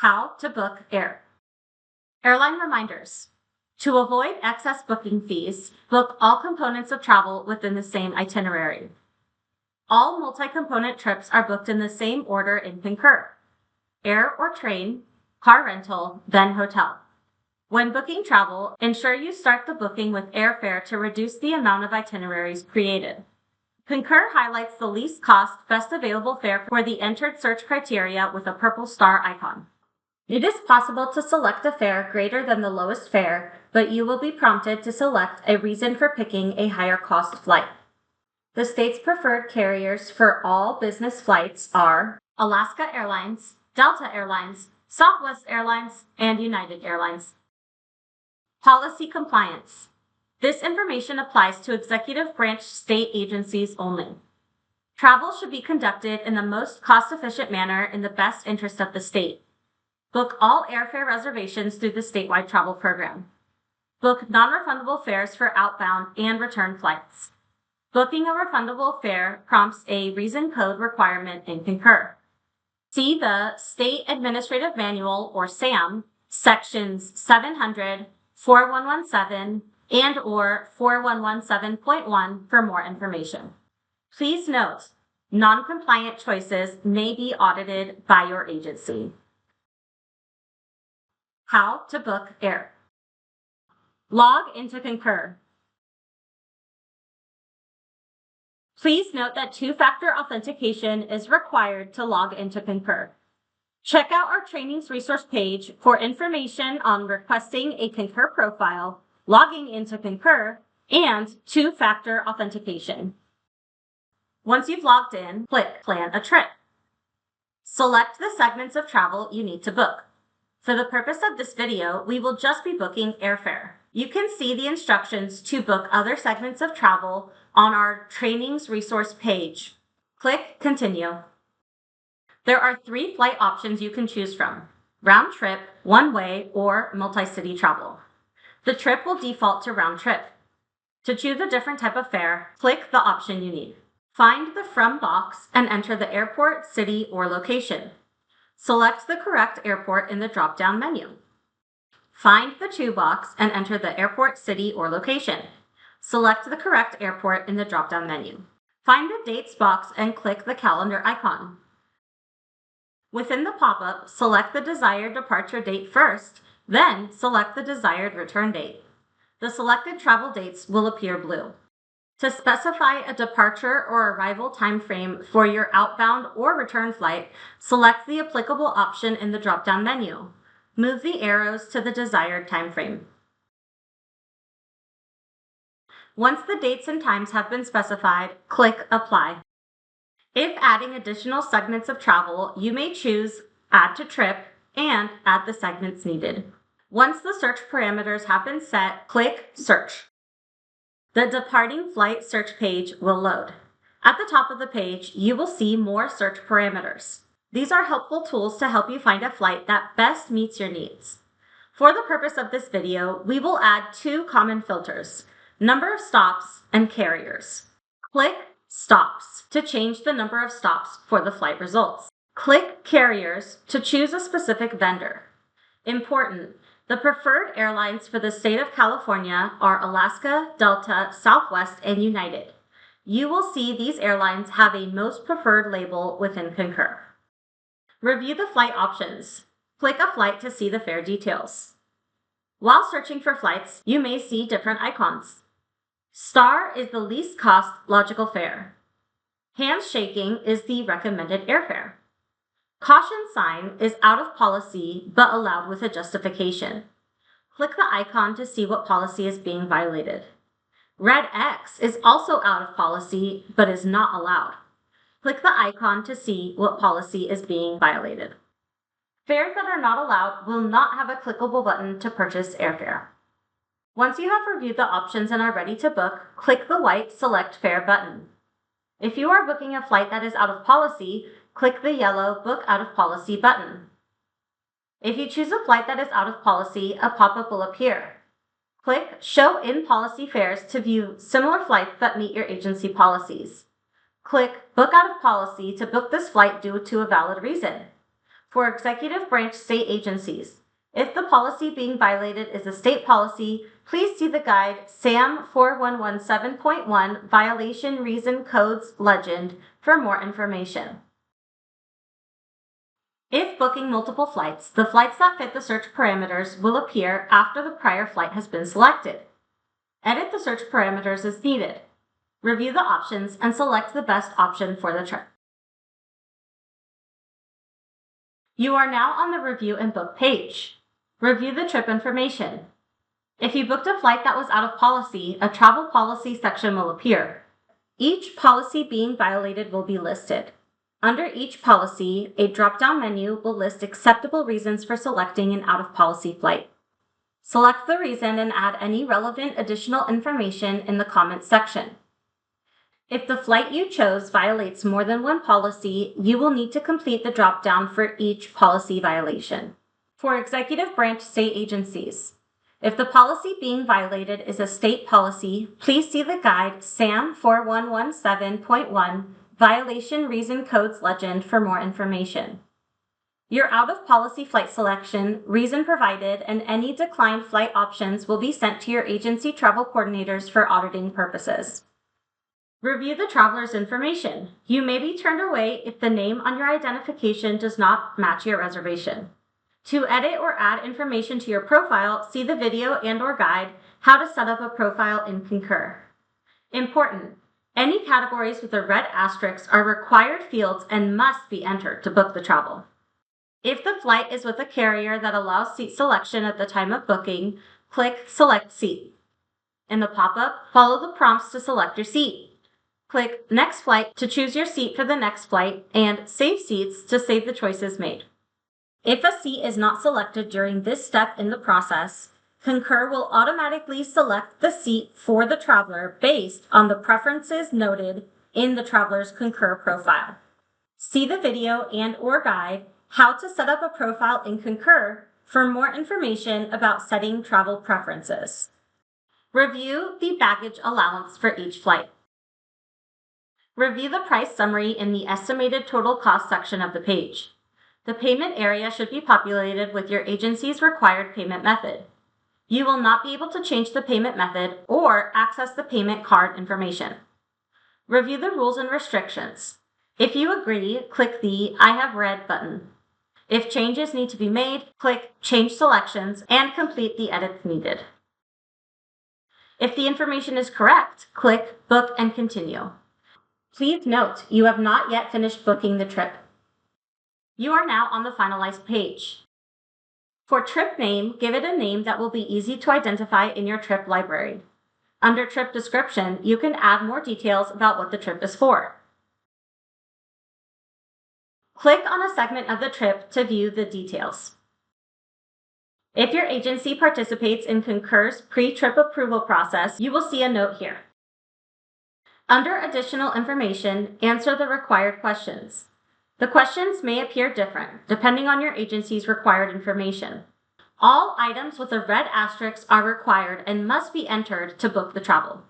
How to book air. Airline reminders. To avoid excess booking fees, book all components of travel within the same itinerary. All multi-component trips are booked in the same order in Concur: air or train, car rental, then hotel. When booking travel, ensure you start the booking with airfare to reduce the amount of itineraries created. Concur highlights the least cost, best available fare for the entered search criteria with a purple star icon. It is possible to select a fare greater than the lowest fare, but you will be prompted to select a reason for picking a higher cost flight. The state's preferred carriers for all business flights are Alaska Airlines, Delta Airlines, Southwest Airlines, and United Airlines. Policy compliance. This information applies to executive branch state agencies only. Travel should be conducted in the most cost-efficient manner in the best interest of the state. Book all airfare reservations through the statewide travel program. Book non-refundable fares for outbound and return flights. Booking a refundable fare prompts a reason code requirement in Concur. See the State Administrative Manual, or SAM, sections 700, 4117, and or 4117.1 for more information. Please note, non-compliant choices may be audited by your agency. How to book air. Log into Concur. Please note that two-factor authentication is required to log into Concur. Check out our trainings resource page for information on requesting a Concur profile, logging into Concur, and two-factor authentication. Once you've logged in, click Plan a Trip. Select the segments of travel you need to book. For the purpose of this video, we will just be booking airfare. You can see the instructions to book other segments of travel on our trainings resource page. Click Continue. There are 3 flight options you can choose from: round trip, one-way, or multi-city travel. The trip will default to round trip. To choose a different type of fare, click the option you need. Find the From box and enter the airport, city, or location. Select the correct airport in the drop-down menu. Find the To box and enter the airport, city, or location. Select the correct airport in the drop-down menu. Find the Dates box and click the calendar icon. Within the pop-up, select the desired departure date first, then select the desired return date. The selected travel dates will appear blue. To specify a departure or arrival time frame for your outbound or return flight, select the applicable option in the drop-down menu. Move the arrows to the desired time frame. Once the dates and times have been specified, click Apply. If adding additional segments of travel, you may choose Add to Trip and add the segments needed. Once the search parameters have been set, click Search. The departing flight search page will load. At the top of the page, you will see more search parameters. These are helpful tools to help you find a flight that best meets your needs. For the purpose of this video, we will add 2 common filters: number of stops and carriers. Click Stops to change the number of stops for the flight results. Click Carriers to choose a specific vendor. Important: the preferred airlines for the state of California are Alaska, Delta, Southwest, and United. You will see these airlines have a most preferred label within Concur. Review the flight options. Click a flight to see the fare details. While searching for flights, you may see different icons. Star is the least cost logical fare. Hands shaking is the recommended airfare. Caution sign is out of policy but allowed with a justification. Click the icon to see what policy is being violated. Red X is also out of policy but is not allowed. Click the icon to see what policy is being violated. Fares that are not allowed will not have a clickable button to purchase airfare. Once you have reviewed the options and are ready to book, click the white Select Fare button. If you are booking a flight that is out of policy, click the yellow Book Out of Policy button. If you choose a flight that is out of policy, a pop-up will appear. Click Show In Policy Fares to view similar flights that meet your agency policies. Click Book Out of Policy to book this flight due to a valid reason. For executive branch state agencies, if the policy being violated is a state policy, please see the guide SAM 4117.1 Violation Reason Codes Legend for more information. If booking multiple flights, the flights that fit the search parameters will appear after the prior flight has been selected. Edit the search parameters as needed. Review the options and select the best option for the trip. You are now on the Review and Book page. Review the trip information. If you booked a flight that was out of policy, a travel policy section will appear. Each policy being violated will be listed. Under each policy, a drop-down menu will list acceptable reasons for selecting an out-of-policy flight. Select the reason and add any relevant additional information in the comments section. If the flight you chose violates more than one policy, you will need to complete the drop-down for each policy violation. For executive branch state agencies, if the policy being violated is a state policy, please see the guide SAM 4117.1 Violation Reason Codes Legend for more information. Your out-of-policy flight selection, reason provided, and any declined flight options will be sent to your agency travel coordinators for auditing purposes. Review the traveler's information. You may be turned away if the name on your identification does not match your reservation. To edit or add information to your profile, see the video and/or guide, How to Set Up a Profile in Concur. Important: any categories with a red asterisk are required fields and must be entered to book the travel. If the flight is with a carrier that allows seat selection at the time of booking, click Select Seat. In the pop-up, follow the prompts to select your seat. Click Next Flight to choose your seat for the next flight, and Save Seats to save the choices made. If a seat is not selected during this step in the process, Concur will automatically select the seat for the traveler based on the preferences noted in the traveler's Concur profile. See the video and/or guide, How to Set Up a Profile in Concur, for more information about setting travel preferences. Review the baggage allowance for each flight. Review the price summary in the Estimated Total Cost section of the page. The payment area should be populated with your agency's required payment method. You will not be able to change the payment method or access the payment card information. Review the rules and restrictions. If you agree, click the I have read button. If changes need to be made, click Change Selections and complete the edits needed. If the information is correct, click Book and Continue. Please note, you have not yet finished booking the trip. You are now on the Finalize page. For trip name, give it a name that will be easy to identify in your trip library. Under Trip Description, you can add more details about what the trip is for. Click on a segment of the trip to view the details. If your agency participates in Concur's pre-trip approval process, you will see a note here. Under Additional Information, answer the required questions. The questions may appear different, depending on your agency's required information. All items with a red asterisk are required and must be entered to book the travel.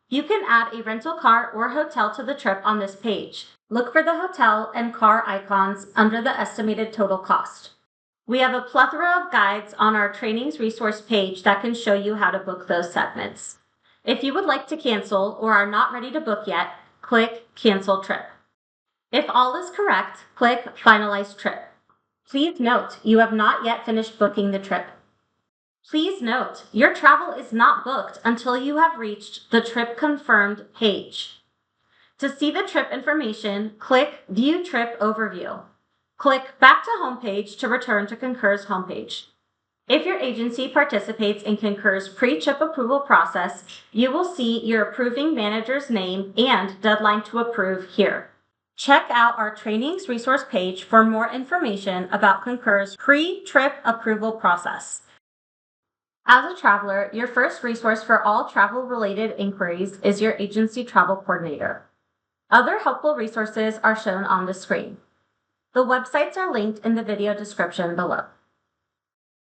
You can add a rental car or hotel to the trip on this page. Look for the hotel and car icons under the estimated total cost. We have a plethora of guides on our trainings resource page that can show you how to book those segments. If you would like to cancel or are not ready to book yet, click Cancel Trip. If all is correct, click Finalize Trip. Please note, you have not yet finished booking the trip. Please note, your travel is not booked until you have reached the Trip Confirmed page. To see the trip information, click View Trip Overview. Click Back to Homepage to return to Concur's homepage. If your agency participates in Concur's pre-trip approval process, you will see your approving manager's name and deadline to approve here. Check out our trainings resource page for more information about Concur's pre-trip approval process. As a traveler, your first resource for all travel-related inquiries is your agency travel coordinator. Other helpful resources are shown on the screen. The websites are linked in the video description below.